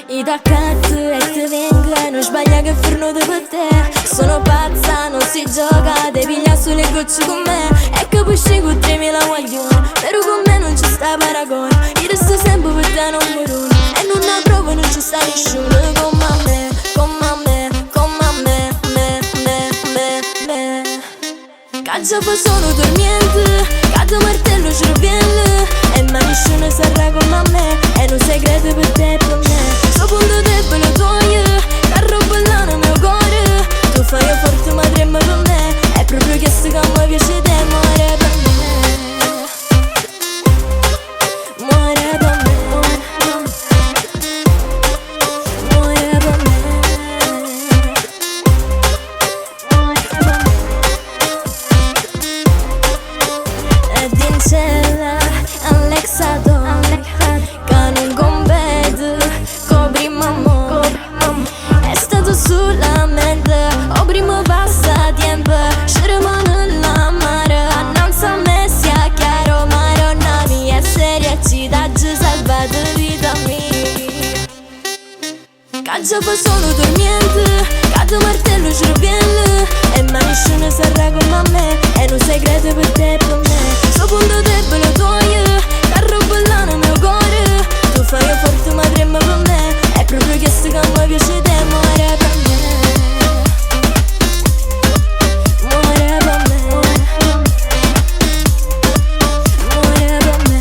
I da cazzo e te vengo e non sbaglia che forno di per te. Sono pazza, non si gioca, devi pigliare sulle gocce con me. E capisci con 3000 guaglioni, però con me non ci sta paragone. Io resto sempre per te numero uno e non ne provo, non ci sta nessuno. Come a me, come a me, come a me, me. Caccia fa solo dormiente, cade martello ci riviene. E ma nessuno sarà come a me, è un segreto per te e per me. Sto punto debole tuoio, carro bellano mio cuore. Tu fai forte ma trema per me, è proprio questo che mi piace te. Muore per me, muore per me, muore per me, muore per me. Ed in cella Alexa Don, che non compete con prima amore. È stato solamente o primo passatempo, ci rimane la mare. Non sa me sia chiaro, maronna mia, seria ci dà già salvato vita mia. Caccia fa solo dormiente, cade martello ci riviene. E ma nessuno sarà come a me, è un segreto per te e per me. Sto punto debole tuoio, carro bellano mio cuore. Tu fai forte ma trema per me, è proprio questo che mi piace te. Muore per me, muore per me, muore per me,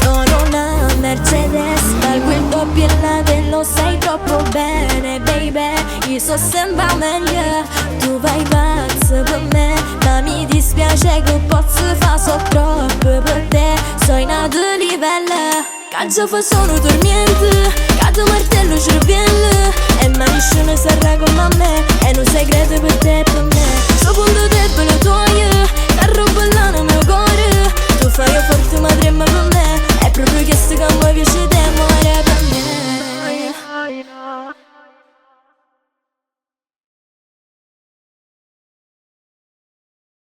sono una Mercedes, valgo il doppio e la te lo sai troppo bene, baby. Io so sempre meglio, tu vai pazzo per me. Ma mi dispiace che posso fare so troppo per te. Sono nato livello, caccia fa solo dormiente, cade martello ci riviene. E ma nessuno sarà come a me, è un segreto per te.